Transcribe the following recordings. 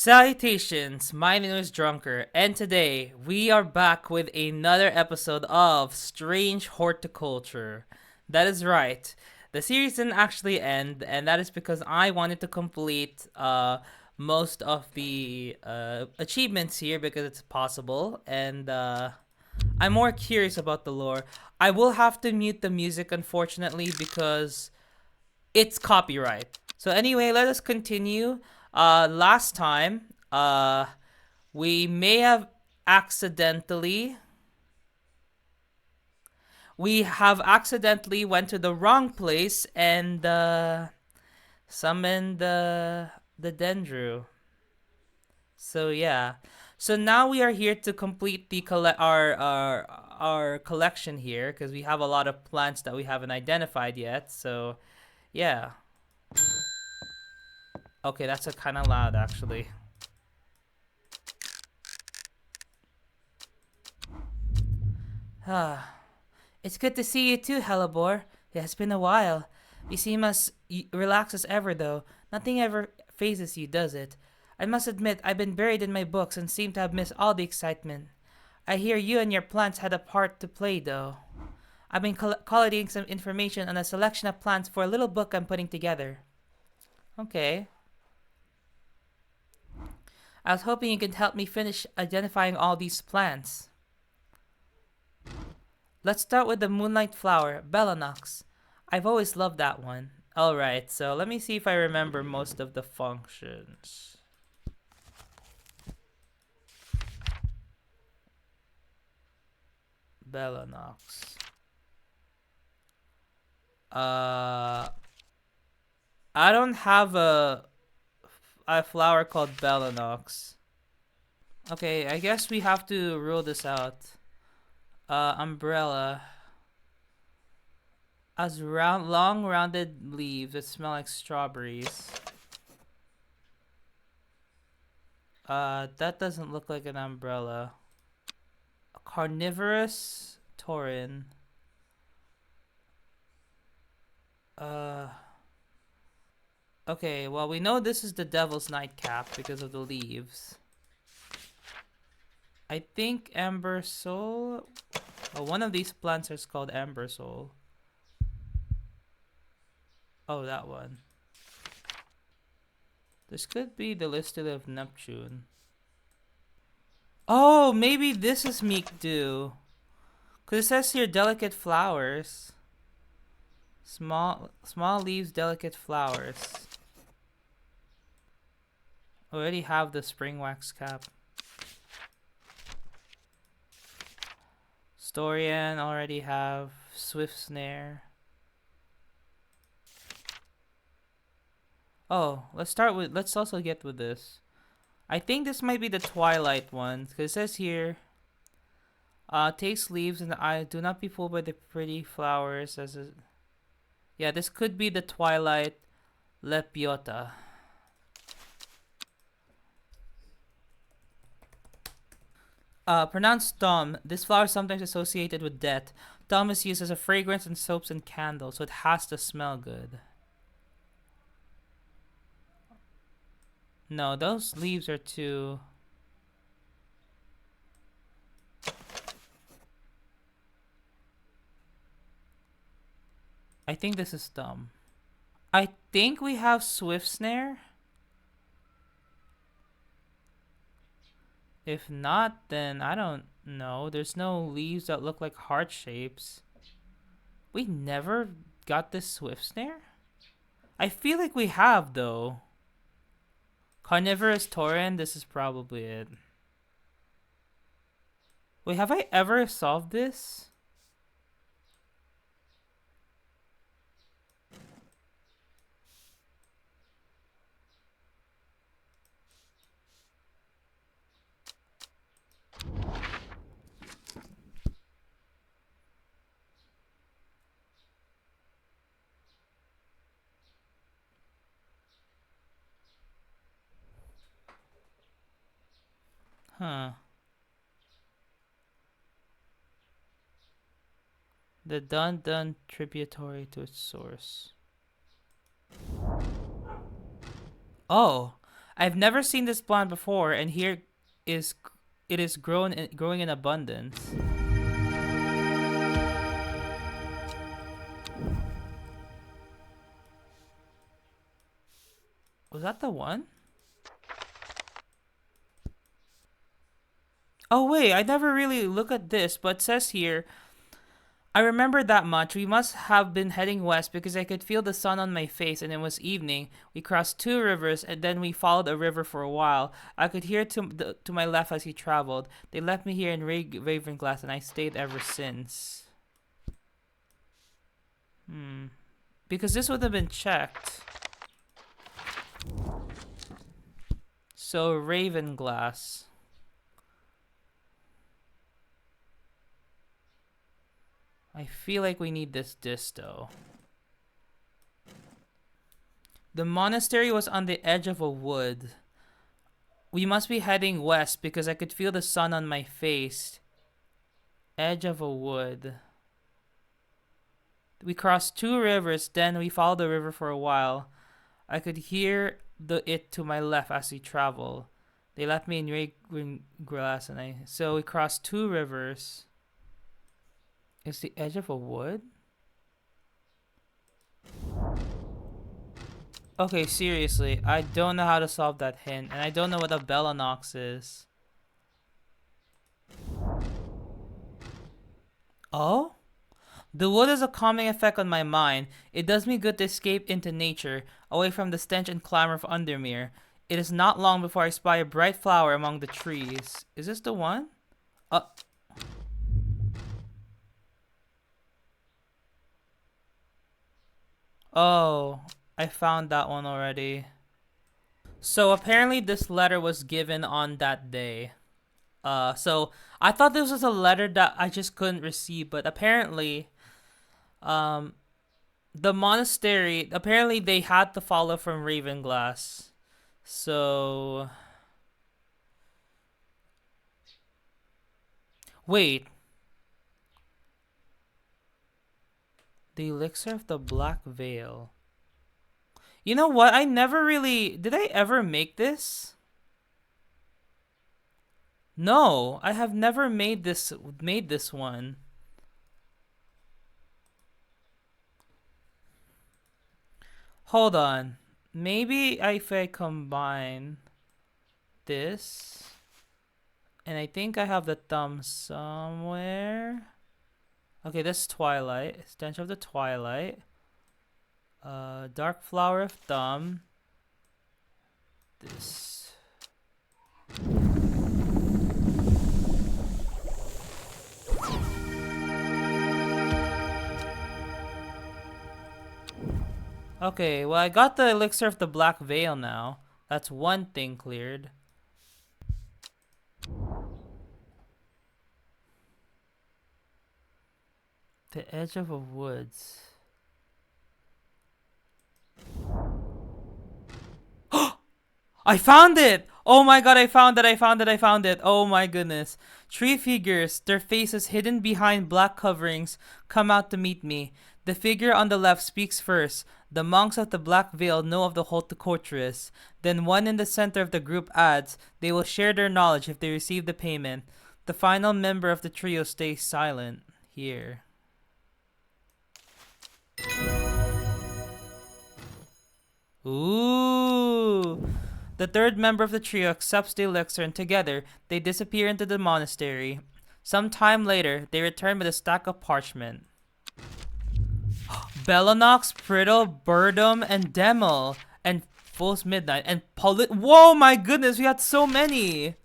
Salutations, my name is Drunker, and today we are back with another episode of Strange Horticulture. That is right. The series didn't actually end, and that is because I wanted to complete most of the achievements here because it's possible, and I'm more curious about the lore. I will have to mute the music, unfortunately, because it's copyright. So anyway, let us continue. Last time, we may have accidentally we have accidentally went to the wrong place and summoned the Dendru. So yeah. So now we are here to complete the our collection here because we have a lot of plants that we haven't identified yet. So yeah. Okay, that's a kind of loud actually. Ah, it's good to see you too, Hellebore. It has been a while. You seem as relaxed as ever, though. Nothing ever phases you, does it? I must admit, I've been buried in my books and seem to have missed all the excitement. I hear you and your plants had a part to play, though. I've been collating some information on a selection of plants for a little book I'm putting together. Okay. I was hoping you could help me finish identifying all these plants. Let's start with the moonlight flower, Bellanox. I've always loved that one. Alright, so let me see if I remember most of the functions. Bellanox. I don't have a flower called Bellanox. Okay, I guess we have to rule this out. Umbrella. Has long rounded leaves that smell like strawberries. That doesn't look like an umbrella. A carnivorous taurin. Okay, well we know this is the devil's nightcap because of the leaves. I think Amber Soul. Oh, one of these plants is called Amber Soul. Oh, that one. This could be the listed of Neptune. Oh, maybe this is Meek Dew. Cause it says here delicate flowers. Small leaves, delicate flowers. Already have the spring wax cap. Storian already have Swift Snare. Oh, let's also get with this. I think this might be the Twilight one, because it says here, takes leaves and the eye, do not be fooled by the pretty flowers as a... Yeah, this could be the Twilight Lepiota. Pronounced Dom. This flower is sometimes associated with death. Dom is used as a fragrance in soaps and candles, so it has to smell good. No, those leaves are too... I think this is dumb. I think we have Swift Snare. If not, then I don't know. There's no leaves that look like heart shapes. We never got this Swift Snare? I feel like we have, though. Carnivorous Tauren, this is probably it. Wait, have I ever solved this? Huh. The Dun tributary to its source. Oh, I've never seen this plant before, and here is it is growing in abundance. Was that the one? Oh wait, I never really look at this, but it says here, I remember that much. We must have been heading west because I could feel the sun on my face and it was evening. We crossed two rivers and then we followed a river for a while. I could hear to my left as he traveled. They left me here in Ravenglass and I stayed ever since. Because this would have been checked. So Ravenglass. I feel like we need this disto. The monastery was on the edge of a wood. We must be heading west because I could feel the sun on my face. Edge of a wood. We crossed two rivers, then we followed the river for a while. I could hear it to my left as we traveled. They left me in grass and so we crossed two rivers. Is the edge of a wood? Okay, seriously, I don't know how to solve that hint, and I don't know what a Bellanox is. Oh? The wood has a calming effect on my mind. It does me good to escape into nature, away from the stench and clamor of Undermere. It is not long before I spy a bright flower among the trees. Is this the one? Oh, I found that one already. So apparently this letter was given on that day. So I thought this was a letter that I just couldn't receive, but apparently, the monastery, apparently they had to follow from Ravenglass. So, wait. The elixir of the Black Veil. You know what? I never really... Did I ever make this? No, I have never made this one. Hold on. Maybe if I combine this, and I think I have the thumb somewhere. Okay, this is Twilight. Stench of the Twilight. Dark Flower of Thumb. This. Okay, well I got the elixir of the Black Veil now. That's one thing cleared. The edge of a woods. I found it! Oh my god, I found it! Oh my goodness. Three figures, their faces hidden behind black coverings, come out to meet me. The figure on the left speaks first. The monks of the Black Veil know of the Horticulture. Then one in the center of the group adds, they will share their knowledge if they receive the payment. The final member of the trio stays silent. Here. Ooh! The third member of the trio accepts the elixir and together, they disappear into the monastery. Some time later, they return with a stack of parchment. Bellanox, Priddle, Birdum, and Demel. And Fool's Midnight. And Whoa, my goodness, we had so many!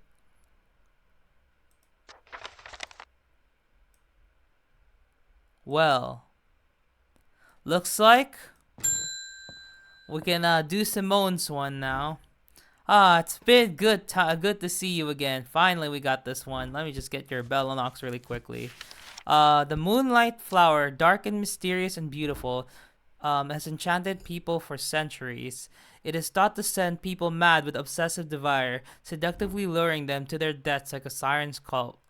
Well. Looks like we can do Simone's one now. It's been good to see you again. Finally, we got this one. Let me just get your Bellanox really quickly. The moonlight flower, dark and mysterious and beautiful, has enchanted people for centuries. It is thought to send people mad with obsessive desire, seductively luring them to their deaths like a siren's call.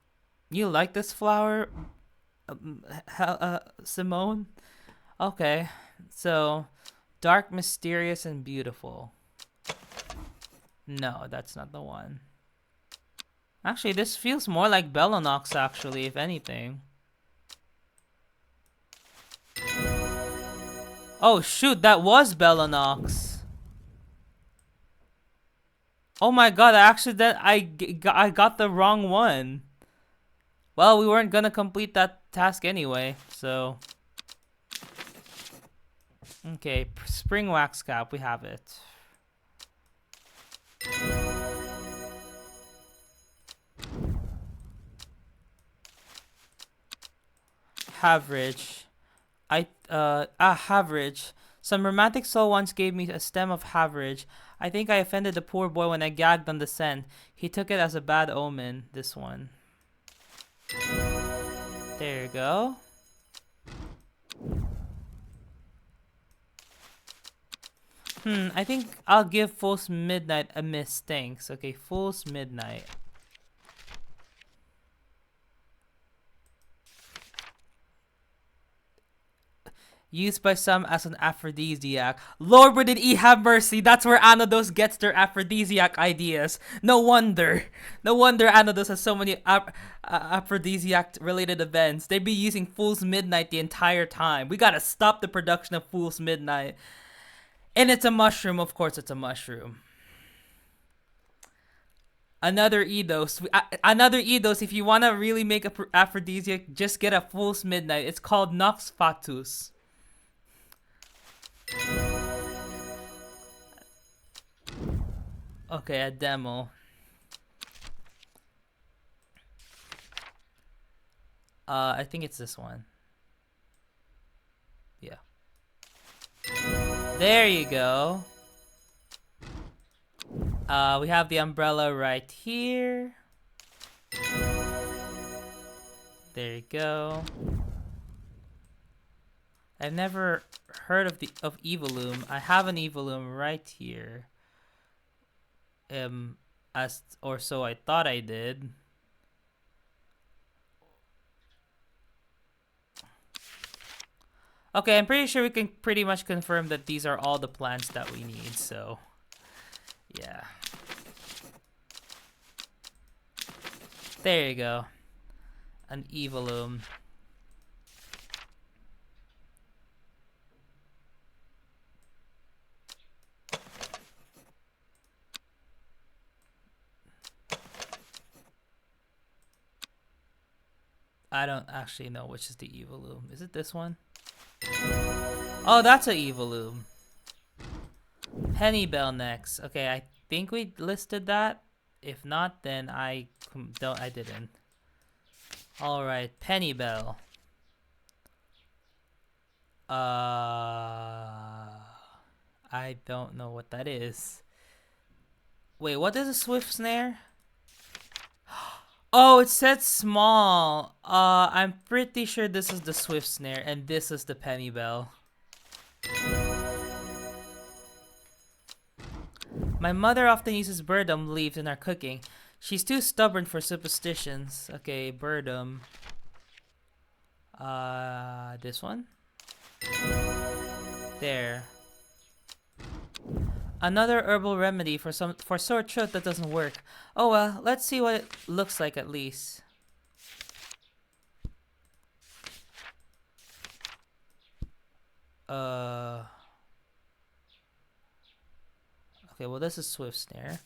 You like this flower, Simone? Okay, so dark, mysterious, and beautiful. No, that's not the one. Actually, this feels more like Bellonox, actually, if anything. Oh, shoot, that was Bellonox. Oh my god, I got the wrong one. Well, we weren't gonna complete that task anyway, so... Okay, spring wax cap, we have it. Average. Average. Some romantic soul once gave me a stem of Haverage. I think I offended the poor boy when I gagged on the scent. He took it as a bad omen. This one. There you go. I think I'll give Fool's Midnight a miss. Thanks. Okay, Fool's Midnight. Used by some as an aphrodisiac. Lord, where did E have mercy? That's where Anodos gets their aphrodisiac ideas. No wonder. No wonder Anodos has so many aphrodisiac-related events. They'd be using Fool's Midnight the entire time. We gotta stop the production of Fool's Midnight. And it's a mushroom. Of course it's a mushroom. Another Eidos. Another Eidos. If you want to really make a aphrodisiac, just get a Fool's Midnight. It's called Nox Fatus. Okay, a demo. I think it's this one. Yeah. There you go. We have the umbrella right here. There you go. I've never heard of Evolume. I have an Evolume right here. Or so I thought I did. Okay, I'm pretty sure we can pretty much confirm that these are all the plants that we need, so yeah. There you go. An Evolume. I don't actually know which is the Evolume. Is it this one? Oh, that's an Evolume. Pennybell next. Okay, I think we listed that. If not, then I didn't. Alright, Pennybell. I don't know what that is. Wait, what is a Swift Snare? Oh, it said small. I'm pretty sure this is the Swift Snare and this is the Pennybell. My mother often uses birdum leaves in our cooking. She's too stubborn for superstitions. Okay, birdum. This one? There. Another herbal remedy for sore throat that doesn't work. Oh well, let's see what it looks like at least. Okay, well this is Swift Snare.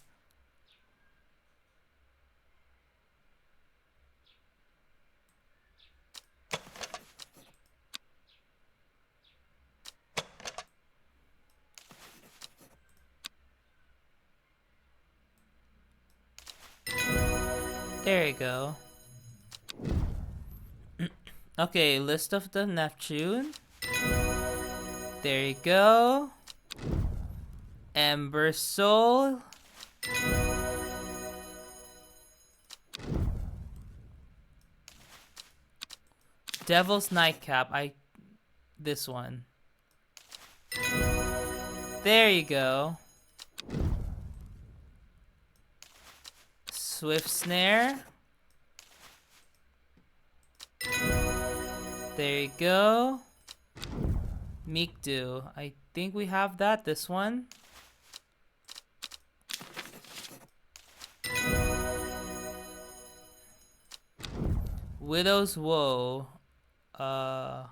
There you go. Okay, list of the Neptune. There you go. Ember Soul. Devil's Nightcap. This one. There you go. Swift Snare. There you go. Meekdu. I think we have that. This one. Widow's Woe. Uh.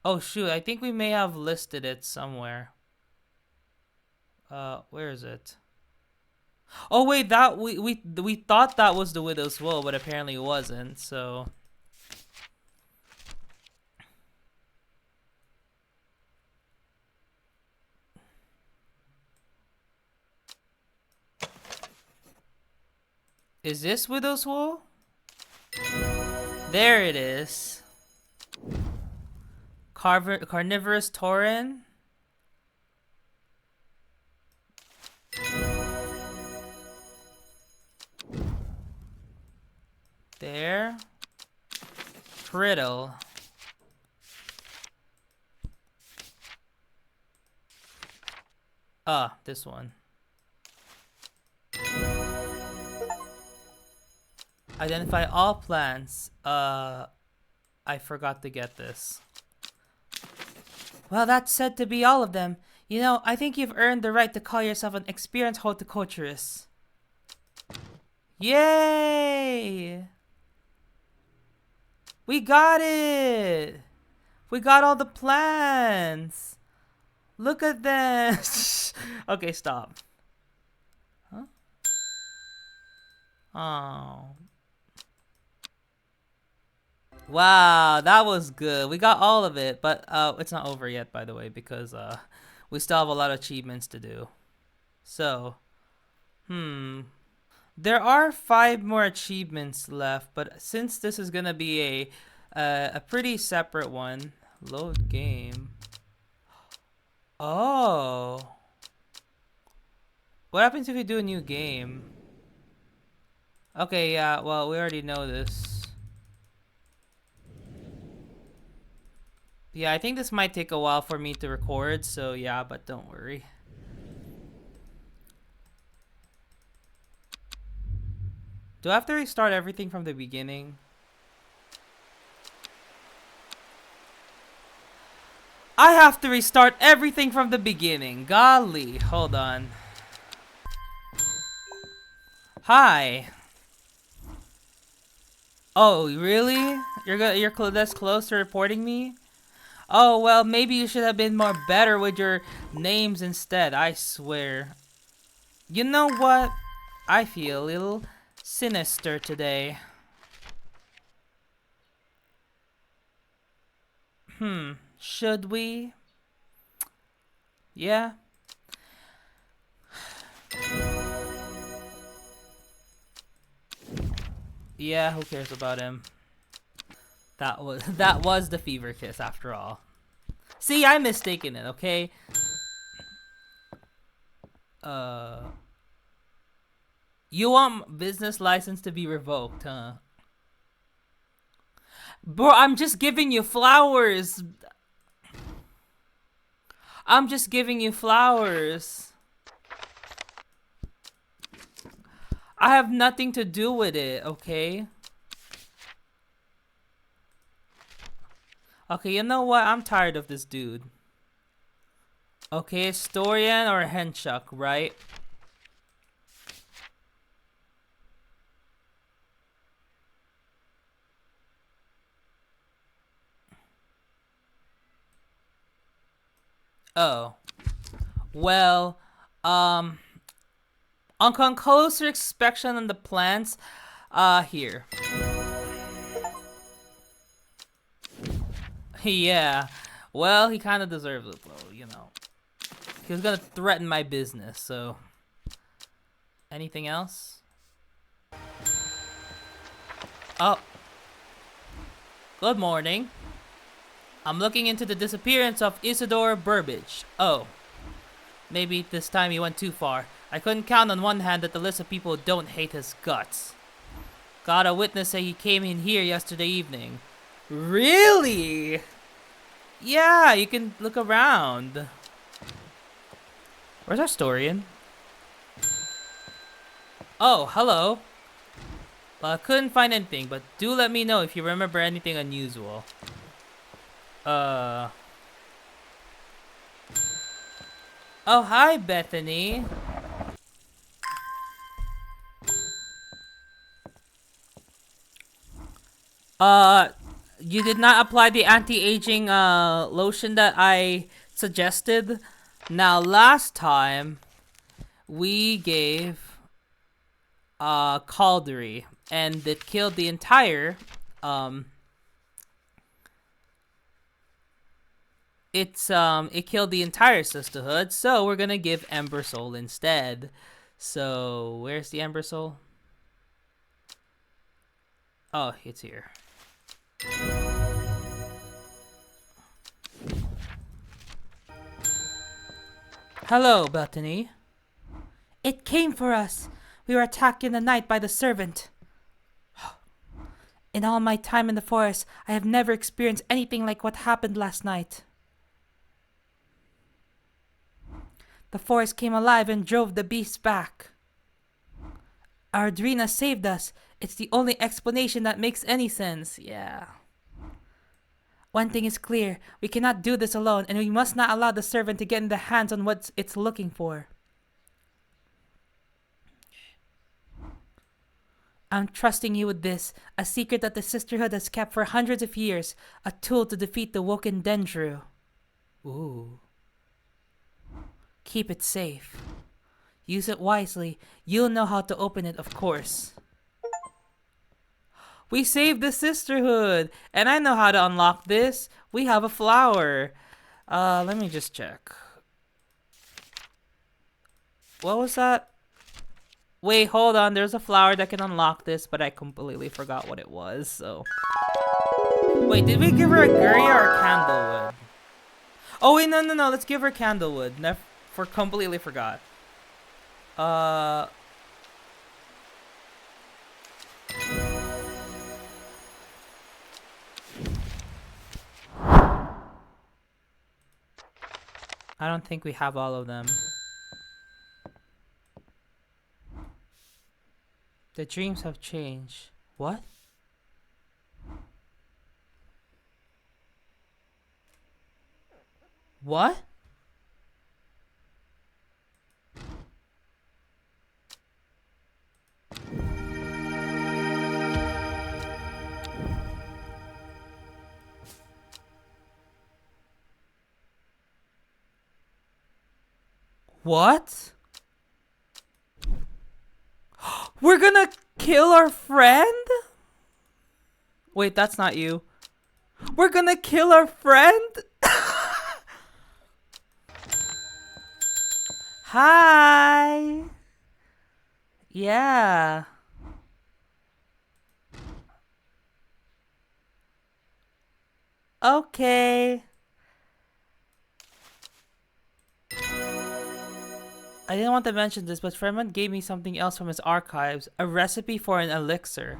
Oh shoot! I think we may have listed it somewhere. Where is it? Oh wait, that we thought that was the Widow's Woe, but apparently it wasn't. So. Is this Widow's Woe? There it is. Carnivorous Tauren. There. Priddle. This one. Identify all plants. I forgot to get this. Well, that's said to be all of them. You know, I think you've earned the right to call yourself an experienced horticulturist. Yay! We got it! We got all the plants! Look at this! Okay, stop. Huh? Oh. Wow, that was good. We got all of it, but it's not over yet, by the way, because we still have a lot of achievements to do. So, there are 5 more achievements left, but since this is gonna be a pretty separate one, load game. Oh, what happens if we do a new game? Okay, yeah, well, we already know this. Yeah, I think this might take a while for me to record, so yeah, but don't worry. Do I have to restart everything from the beginning? I have to restart everything from the beginning. Golly, hold on. Hi. Oh, really? You're this close to reporting me? Oh, well, maybe you should have been more better with your names instead, I swear. You know what? I feel a little sinister today. Should we? Yeah. Yeah, who cares about him? That was the fever kiss after all. See, I'm mistaken it, okay? You want business license to be revoked, huh? Bro, I'm just giving you flowers. I'm just giving you flowers. I have nothing to do with it, okay? Okay, you know what? I'm tired of this dude. Okay, Storian or Henchuk, right? Oh. Well, on closer inspection on the plants, here. Yeah. Well, he kind of deserves it, though, you know. He was gonna threaten my business, so. Anything else? Oh. Good morning. I'm looking into the disappearance of Isidore Burbage. Oh. Maybe this time he went too far. I couldn't count on one hand that the list of people don't hate his guts. Got a witness say he came in here yesterday evening. Really? Yeah, you can look around. Where's our Storian? Oh, hello. Well, I couldn't find anything, but do let me know if you remember anything unusual. Oh, hi, Bethany. Uh, you did not apply the anti-aging lotion that I suggested. Now, last time we gave Caldery, and it killed the entire um it killed the entire sisterhood, so we're gonna give Ember Soul instead. So where's the Ember Soul? Oh, it's here. Hello, Bethany. It came for us. We were attacked in the night by the servant. In all my time in the forest, I have never experienced anything like what happened last night. The forest came alive and drove the beasts back. Our Drina saved us. It's the only explanation that makes any sense. Yeah. One thing is clear. We cannot do this alone, and we must not allow the servant to get in the hands on what it's looking for. I'm trusting you with this, a secret that the Sisterhood has kept for hundreds of years, a tool to defeat the Woken Dendru. Ooh. Keep it safe. Use it wisely. You'll know how to open it, of course. We saved the Sisterhood, and I know how to unlock this. We have a flower. Let me just check. What was that? Wait, hold on. There's a flower that can unlock this, but I completely forgot what it was, so. Wait, did we give her a Guria or Candlewood? Oh, wait, no. Let's give her Candlewood. Completely forgot. I don't think we have all of them. The dreams have changed. What? What? What? We're gonna kill our friend? Wait, that's not you. We're gonna kill our friend? Hi. Yeah. Okay. I didn't want to mention this, but Fremont gave me something else from his archives, a recipe for an elixir.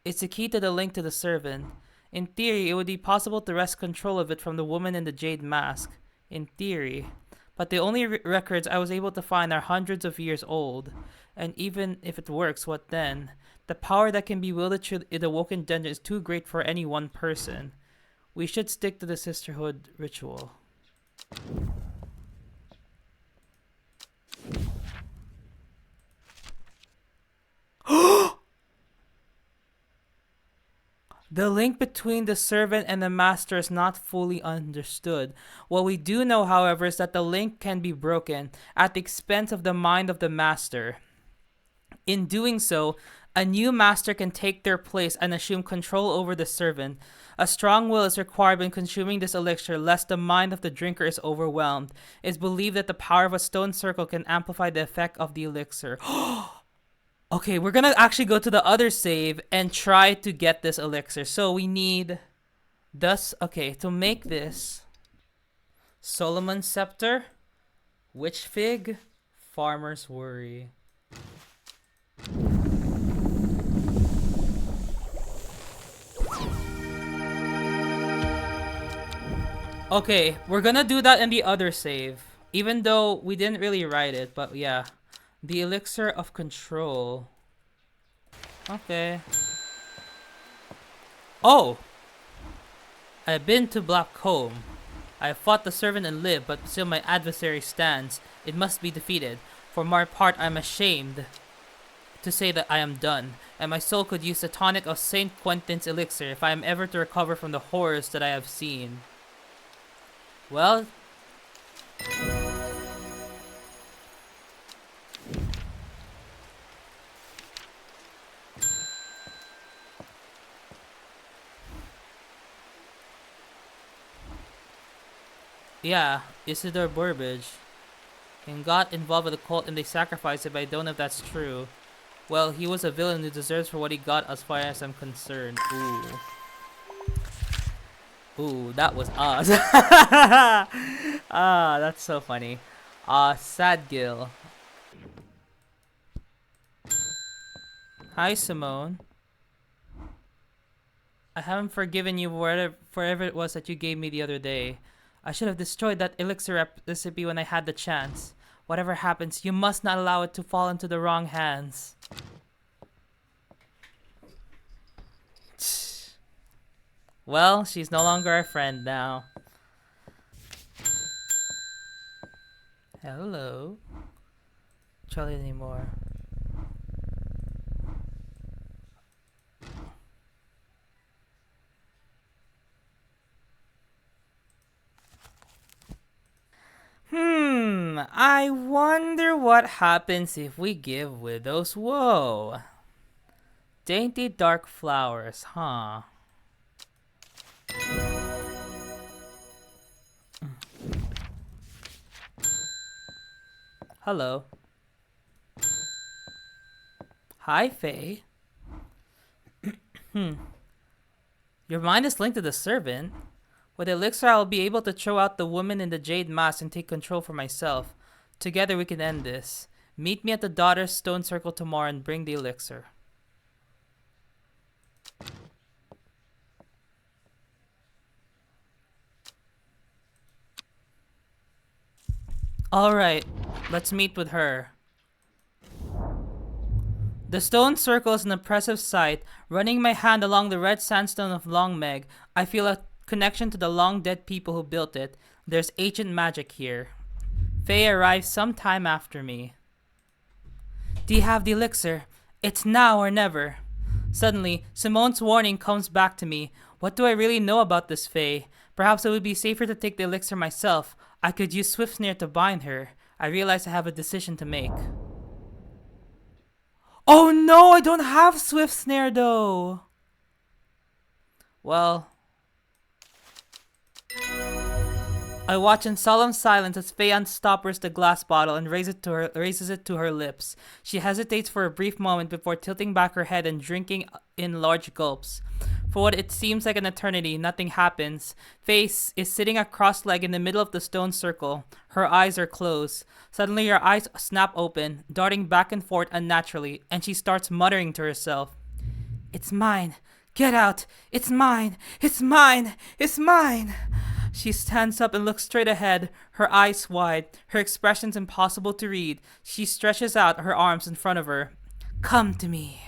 It's the key to the link to the servant. In theory, it would be possible to wrest control of it from the woman in the jade mask. In theory. But the only records I was able to find are hundreds of years old. And even if it works, what then? The power that can be wielded through the Woken Dungeon is too great for any one person. We should stick to the Sisterhood ritual. The link between the servant and the master is not fully understood. What we do know, however, is that the link can be broken at the expense of the mind of the master. In doing so, a new master can take their place and assume control over the servant. A strong will is required when consuming this elixir, lest the mind of the drinker is overwhelmed. It is believed that the power of a stone circle can amplify the effect of the elixir. Okay, we're gonna actually go to the other save and try to get this elixir. So we need okay, to make this, Solomon's Scepter, Witch Fig, Farmer's Worry. Okay, we're gonna do that in the other save, even though we didn't really write it, but yeah. The Elixir of Control. Okay. Oh! I have been to Blackcomb. I have fought the servant and lived, but still my adversary stands. It must be defeated. For my part, I am ashamed to say that I am done. and my soul could use the tonic of Saint Quentin's elixir if I am ever to recover from the horrors that I have seen. Well, yeah, Isidore Burbage. And got involved with the cult and they sacrificed it, but I don't know if that's true. Well, he was a villain who deserves for what he got as far as I'm concerned. Ooh. Ooh, that was us. Ah, that's so funny. Sad Gil. Hi, Simone. I haven't forgiven you for whatever it was that you gave me the other day. I should have destroyed that elixir recipe when I had the chance. Whatever happens, you must not allow it to fall into the wrong hands. Well, she's no longer our friend now. Hello. Charlie anymore. I wonder what happens if we give Widow's Woe. Dainty dark flowers, huh? Hello. Hi, Faye. Your mind is linked to the servant. With elixir, I'll be able to throw out the woman in the jade mask and take control for myself. Together we can end this. Meet me at the Daughter's Stone Circle tomorrow and bring the elixir. Alright, let's meet with her. The stone circle is an impressive sight. Running my hand along the red sandstone of Longmeg, I feel a connection to the long-dead people who built it. There's ancient magic here. Faye arrives some time after me. Do you have the elixir? It's now or never. Suddenly, Simone's warning comes back to me. What do I really know about this Faye? Perhaps it would be safer to take the elixir myself. I could use Swift Snare to bind her. I realize I have a decision to make. Oh no, I don't have Swift Snare though. Well, I watch in solemn silence as Faye unstoppers the glass bottle and raises it to her lips. She hesitates for a brief moment before tilting back her head and drinking in large gulps. For what it seems like an eternity, nothing happens. Faye is sitting cross-legged in the middle of the stone circle. Her eyes are closed. Suddenly her eyes snap open, darting back and forth unnaturally, and she starts muttering to herself. It's mine. Get out. It's mine. It's mine. It's mine. She stands up and looks straight ahead, her eyes wide, her expressions impossible to read. She stretches out her arms in front of her. Come to me.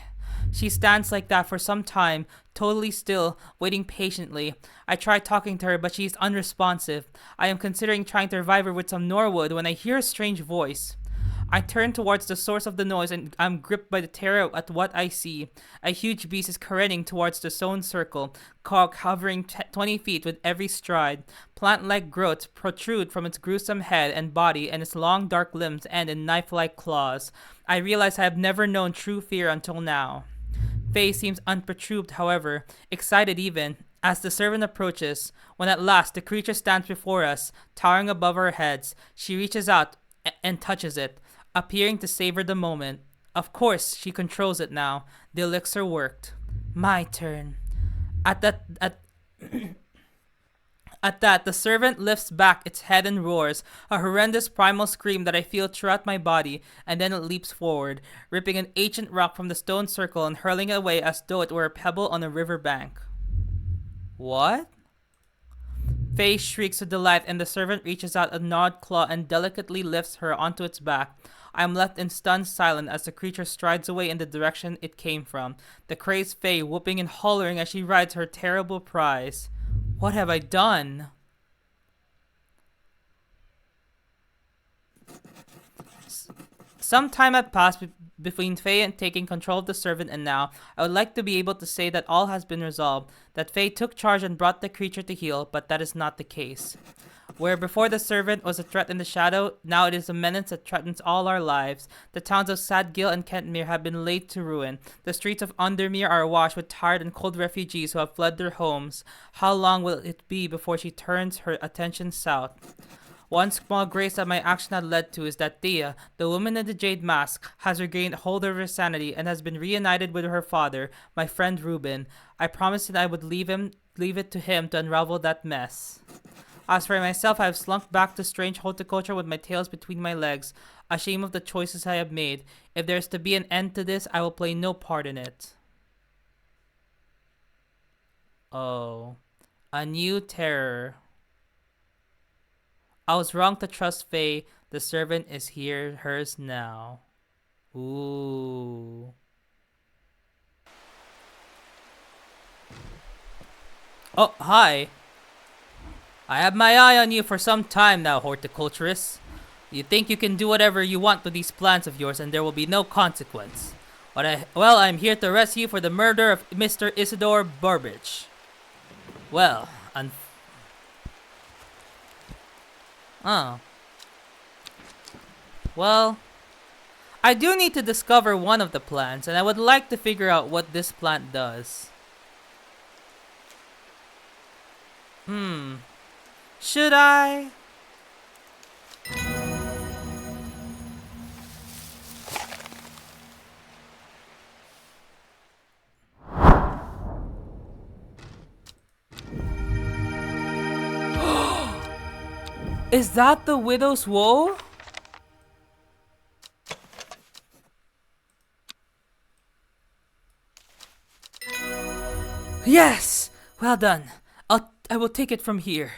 She stands like that for some time, totally still, waiting patiently. I try talking to her, but she is unresponsive. I am considering trying to revive her with some Norwood when I hear a strange voice. I turn towards the source of the noise and I'm gripped by the terror at what I see. A huge beast is careering towards the stone circle, hovering 20 feet with every stride. Plant-like growths protrude from its gruesome head and body, and its long dark limbs end in knife-like claws. I realize I have never known true fear until now. Faye seems unperturbed, however, excited even, as the servant approaches. When at last the creature stands before us, towering above our heads, she reaches out and touches it, appearing to savor the moment. Of course, she controls it now. The elixir worked. My turn. At that, the servant lifts back its head and roars, a horrendous primal scream that I feel throughout my body, and then it leaps forward, ripping an ancient rock from the stone circle and hurling it away as though it were a pebble on a river bank. What? Faye shrieks with delight, and the servant reaches out a gnawed claw and delicately lifts her onto its back. I am left in stunned silence as the creature strides away in the direction it came from, the crazed Faye whooping and hollering as she rides her terrible prize. What have I done? Some time had passed between Faye and taking control of the servant and now, I would like to be able to say that all has been resolved, that Faye took charge and brought the creature to heel, but that is not the case. Where before the servant was a threat in the shadow, now it is a menace that threatens all our lives. The towns of Sadgill and Kentmere have been laid to ruin. The streets of Undermere are awash with tired and cold refugees who have fled their homes. How long will it be before she turns her attention south? One small grace that my action had led to is that Thea, the woman in the jade mask, has regained hold of her sanity and has been reunited with her father, my friend Reuben. I promised that I would leave it to him to unravel that mess. As for myself, I have slunk back to strange horticulture with my tails between my legs, ashamed of the choices I have made. If there is to be an end to this, I will play no part in it. Oh. A new terror. I was wrong to trust Faye. The servant is here, hers now. Ooh. Oh, hi. I have my eye on you for some time now, Horticulturist. You think you can do whatever you want with these plans of yours and there will be no consequence. Well, I'm here to arrest you for the murder of Mr. Isidore Burbage. Well, Well, I do need to discover one of the plants, and I would like to figure out what this plant does. Should I? Is that the widow's woe? Yes! Well done. I will take it from here.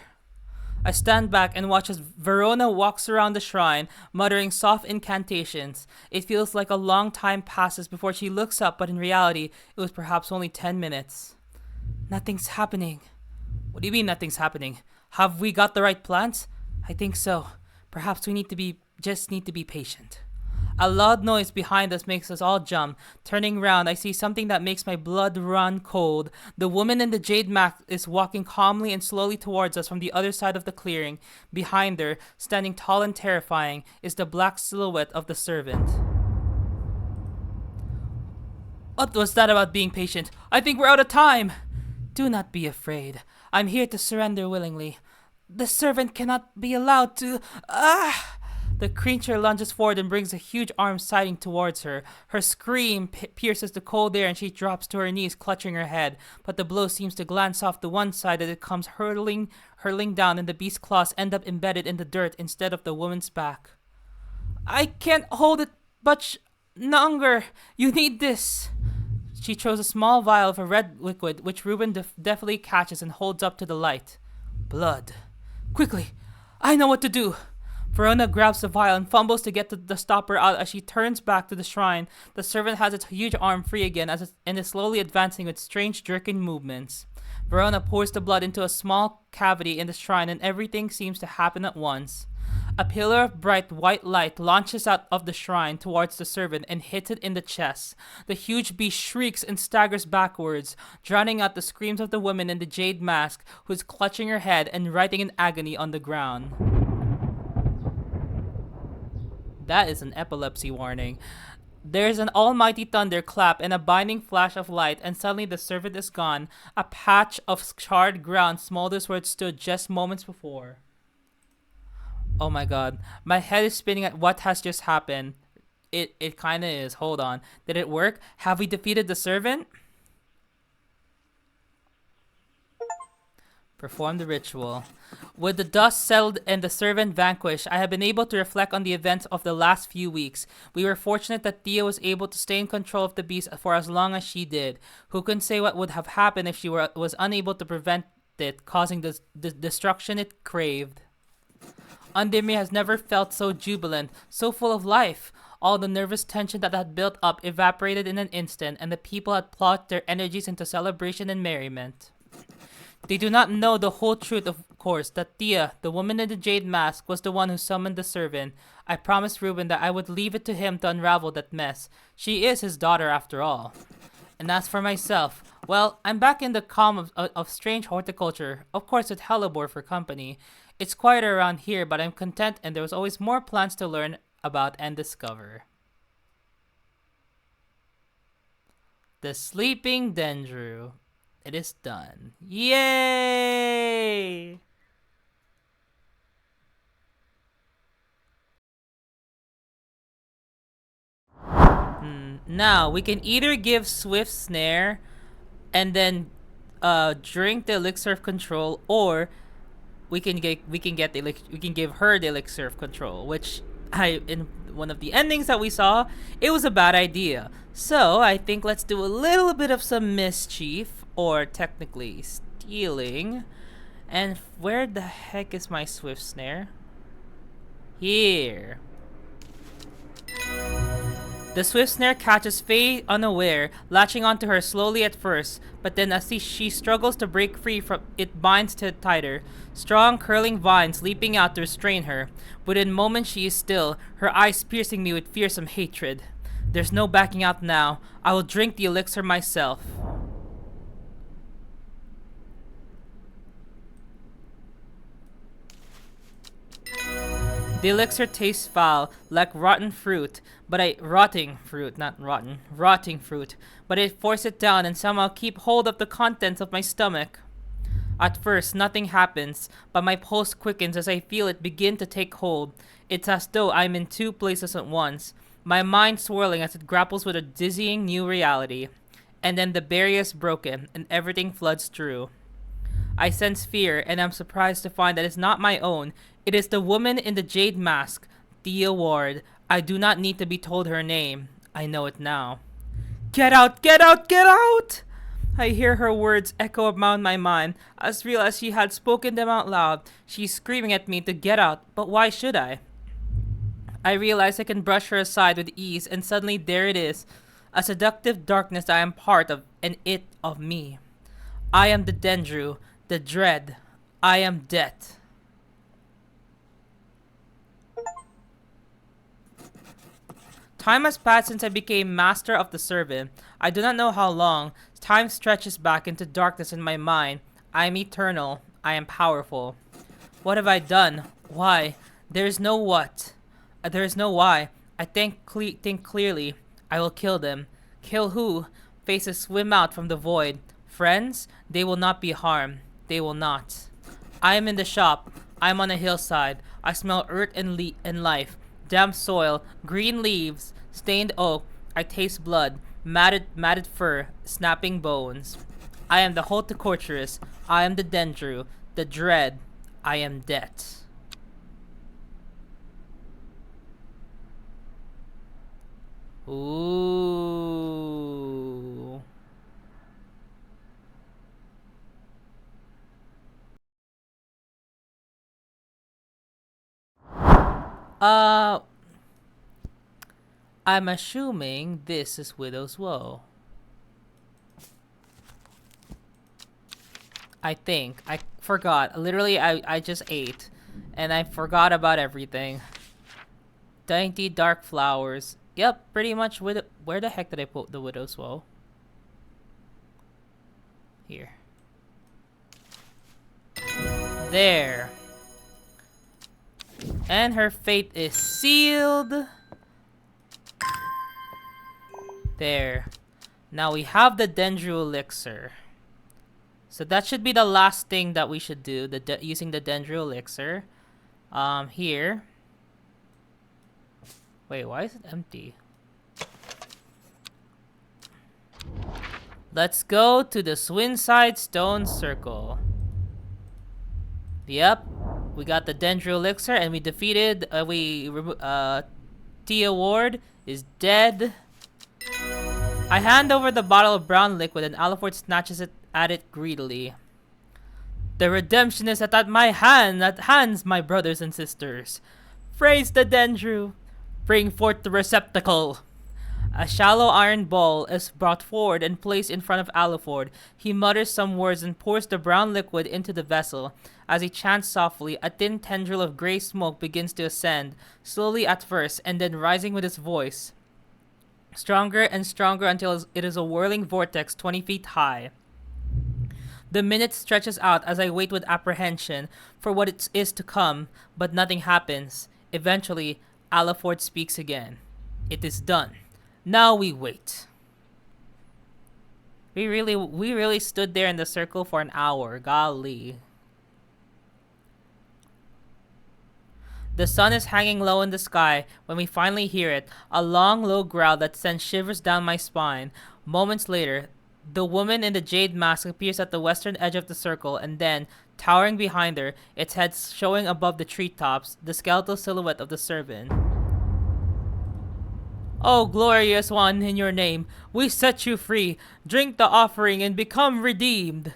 I stand back and watch as Verona walks around the shrine, muttering soft incantations. It feels like a long time passes before she looks up, but in reality, it was perhaps only 10 minutes. Nothing's happening. What do you mean nothing's happening? Have we got the right plants? I think so. Perhaps we just need to be patient. A loud noise behind us makes us all jump. Turning round, I see something that makes my blood run cold. The woman in the jade mask is walking calmly and slowly towards us from the other side of the clearing. Behind her, standing tall and terrifying, is the black silhouette of the servant. What was that about being patient? I think we're out of time. Do not be afraid. I'm here to surrender willingly. The servant cannot be allowed to... The creature lunges forward and brings a huge arm siding towards her. Her scream pierces the cold air and she drops to her knees, clutching her head. But the blow seems to glance off to one side as it comes hurling down, and the beast's claws end up embedded in the dirt instead of the woman's back. I can't hold it much longer. You need this. She throws a small vial of a red liquid, which Reuben deftly catches and holds up to the light. Blood. Quickly! I know what to do! Verona grabs the vial and fumbles to get the stopper out as she turns back to the shrine. The servant has its huge arm free again and is slowly advancing with strange jerking movements. Verona pours the blood into a small cavity in the shrine and everything seems to happen at once. A pillar of bright white light launches out of the shrine towards the servant and hits it in the chest. The huge beast shrieks and staggers backwards, drowning out the screams of the woman in the jade mask who is clutching her head and writhing in agony on the ground. That is an epilepsy warning. There's an almighty thunderclap and a blinding flash of light, and suddenly the servant is gone. A patch of charred ground smolders where it stood just moments before. Oh my god. My head is spinning at what has just happened. It kinda is. Hold on. Did it work? Have we defeated the servant? Perform the ritual. With the dust settled and the servant vanquished, I have been able to reflect on the events of the last few weeks. We were fortunate that Thea was able to stay in control of the beast for as long as she did. Who can say what would have happened if she was unable to prevent it, causing the destruction it craved? Undermere has never felt so jubilant, so full of life. All the nervous tension that had built up evaporated in an instant, and the people had plunged their energies into celebration and merriment. They do not know the whole truth of course, that Tia, the woman in the jade mask, was the one who summoned the servant. I promised Ruben that I would leave it to him to unravel that mess. She is his daughter after all. And as for myself, well, I'm back in the calm of strange horticulture, of course with Hellebore for company. It's quieter around here, but I'm content and there was always more plants to learn about and discover. The Sleeping Dendru. It is done. Yay! Now, we can either give Swift Snare and then drink the elixir of control, or we can give her the elixir of control, which in one of the endings that we saw, it was a bad idea. So I think let's do a little bit of some mischief, or technically stealing. And where the heck is my Swift Snare? Here. The Swift Snare catches Faye unaware, latching onto her slowly at first, but then as she struggles to break free from it, binds to it tighter. Strong, curling vines leaping out to restrain her. Within moments she is still, her eyes piercing me with fearsome hatred. There's no backing out now. I will drink the elixir myself. The elixir tastes foul, like rotten fruit, rotting fruit, but I force it down and somehow keep hold of the contents of my stomach. At first, nothing happens, but my pulse quickens as I feel it begin to take hold. It's as though I'm in two places at once, my mind swirling as it grapples with a dizzying new reality. And then the barrier is broken, and everything floods through. I sense fear, and I'm surprised to find that it's not my own. It is the woman in the jade mask, Thea Ward. I do not need to be told her name. I know it now. Get out! Get out! Get out! I hear her words echo around my mind. As real as she had spoken them out loud, she's screaming at me to get out, but why should I? I realize I can brush her aside with ease, and suddenly there it is. A seductive darkness I am part of, and it of me. I am the Dendru, the dread. I am death. Time has passed since I became master of the servant. I do not know how long. Time stretches back into darkness in my mind. I am eternal. I am powerful. What have I done? Why? There is no what. There is no why. I think clearly. I will kill them. Kill who? Faces swim out from the void. Friends? They will not be harmed. They will not. I am in the shop. I am on a hillside. I smell earth and life. Damp soil, green leaves, stained oak. I taste blood, matted fur, snapping bones. I am the Horticulturist. I am the Dendru, the dread. I am death. Ooh. I'm assuming this is Widow's Woe. I think. I forgot. Literally, I just ate. And I forgot about everything. Dainty dark flowers. Yep, pretty much. Where the heck did I put the Widow's Woe? Here. There. And her fate is sealed. There. Now we have the Dendru elixir. So that should be the last thing that we should do, using the Dendru elixir. Here. Wait, why is it empty? Let's go to the Swinside Stone Circle. Yep. We got the Dendru elixir and we defeated, Tia Ward is dead. I hand over the bottle of brown liquid and Alford snatches it at it greedily. The redemption is at my hands, my brothers and sisters. Praise the Dendru. Bring forth the receptacle. A shallow iron bowl is brought forward and placed in front of Aliford. He mutters some words and pours the brown liquid into the vessel. As he chants softly, a thin tendril of gray smoke begins to ascend, slowly at first, and then rising with his voice, stronger and stronger until it is a whirling vortex 20 feet high. The minute stretches out as I wait with apprehension for what it is to come, but nothing happens. Eventually, Aliford speaks again. It is done. Now we wait. We really stood there in the circle for an hour. Golly. The sun is hanging low in the sky when we finally hear it, a long, low growl that sends shivers down my spine. Moments later, the woman in the jade mask appears at the western edge of the circle, and then, towering behind her, its head showing above the treetops, the skeletal silhouette of the servant. "Oh, glorious one, in your name, we set you free. Drink the offering and become redeemed."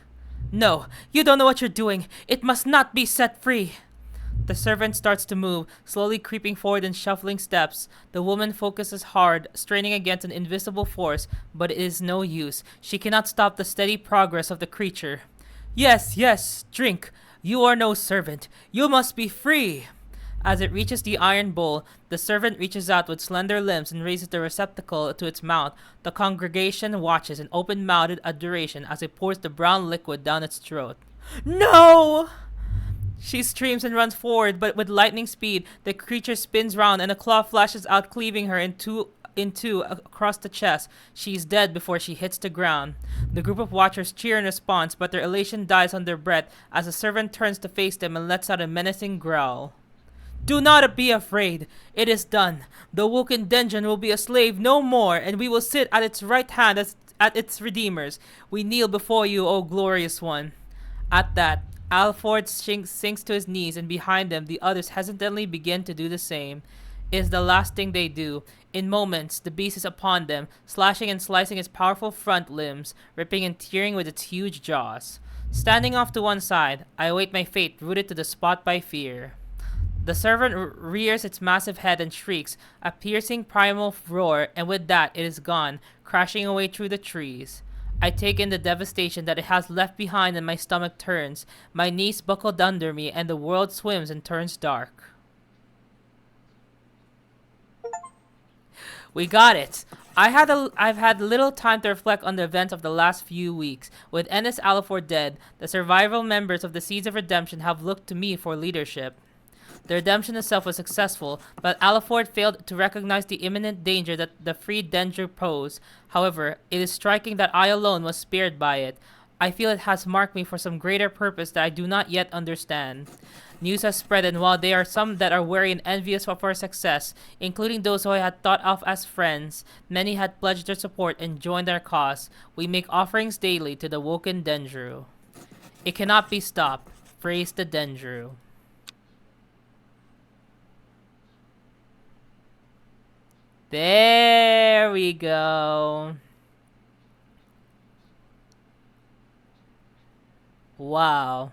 "No, you don't know what you're doing. It must not be set free." The servant starts to move, slowly creeping forward in shuffling steps. The woman focuses hard, straining against an invisible force, but it is no use. She cannot stop the steady progress of the creature. "Yes, yes, drink. You are no servant. You must be free." As it reaches the iron bowl, the servant reaches out with slender limbs and raises the receptacle to its mouth. The congregation watches in open-mouthed adoration as it pours the brown liquid down its throat. "No!" She screams and runs forward, but with lightning speed, the creature spins round and a claw flashes out, cleaving her in two across the chest. She is dead before she hits the ground. The group of watchers cheer in response, but their elation dies on their breath as the servant turns to face them and lets out a menacing growl. "Do not be afraid. It is done. The Woken Dungeon will be a slave no more, and we will sit at its right hand as at its redeemers. We kneel before you, O glorious one." At that, Alford sinks to his knees, and behind them, the others hesitantly begin to do the same. It is the last thing they do. In moments, the beast is upon them, slashing and slicing its powerful front limbs, ripping and tearing with its huge jaws. Standing off to one side, I await my fate, rooted to the spot by fear. The servant rears its massive head and shrieks, a piercing primal roar, and with that, it is gone, crashing away through the trees. I take in the devastation that it has left behind, and my stomach turns. My knees buckle under me, and the world swims and turns dark. We got it. I've had little time to reflect on the events of the last few weeks. With Ennis Aliford dead, the survival members of the Seeds of Redemption have looked to me for leadership. The redemption itself was successful, but Aliford failed to recognize the imminent danger that the freed Dendru posed. However, it is striking that I alone was spared by it. I feel it has marked me for some greater purpose that I do not yet understand. News has spread, and while there are some that are wary and envious of our success, including those who I had thought of as friends, many had pledged their support and joined our cause. We make offerings daily to the Woken Dendru. It cannot be stopped. Praise the Dendru. There we go. Wow.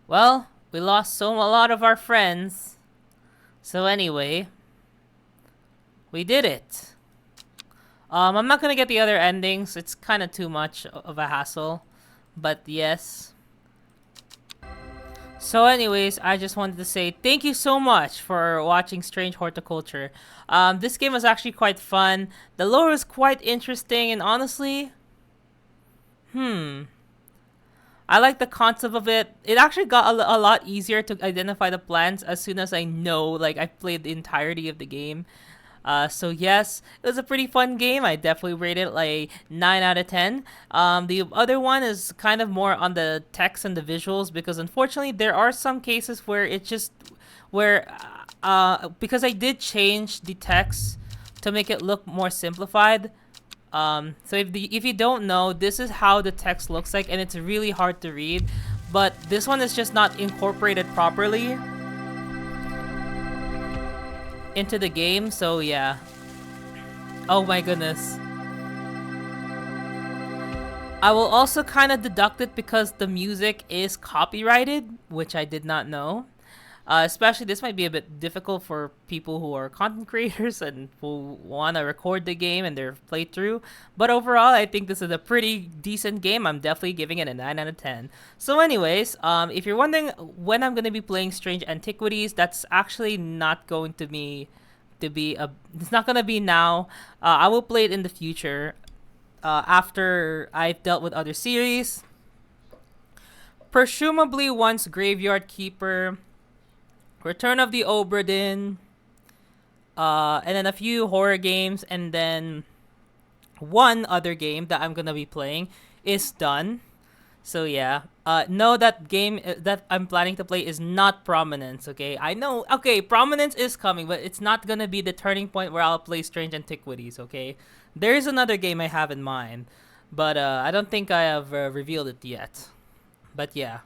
Well, we lost a lot of our friends. So anyway, we did it. I'm not gonna get the other endings. It's kind of too much of a hassle. But yes. So anyways, I just wanted to say thank you so much for watching Strange Horticulture. This game was actually quite fun. The lore was quite interesting, and honestly, I like the concept of it. It actually got a lot easier to identify the plants as soon as I know, like, I've played the entirety of the game. So yes, it was a pretty fun game. I definitely rate it like 9 out of 10. The other one is kind of more on the text and the visuals, because unfortunately there are some cases where it just, because I did change the text to make it look more simplified. So if you don't know, this is how the text looks like, and it's really hard to read. But this one is just not incorporated properly into the game, so yeah. Oh my goodness. I will also kind of deduct it because the music is copyrighted, which I did not know. Especially, this might be a bit difficult for people who are content creators and who want to record the game and their playthrough. But overall, I think this is a pretty decent game. I'm definitely giving it a 9 out of 10. So anyways, if you're wondering when I'm going to be playing Strange Antiquities, that's actually not going it's not going to be now. I will play it in the future after I've dealt with other series. Presumably once Graveyard Keeper, Return of the Obra Dinn, and then a few horror games, and then one other game that I'm gonna be playing is done. So yeah, no, that game that I'm planning to play is not Prominence. Okay, I know. Okay, Prominence is coming, but it's not gonna be the turning point where I'll play Strange Antiquities. Okay, there is another game I have in mind, but I don't think I have revealed it yet. But yeah.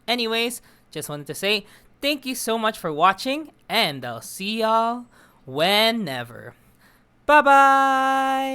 Anyways, just wanted to say thank you so much for watching, and I'll see y'all whenever. Bye bye!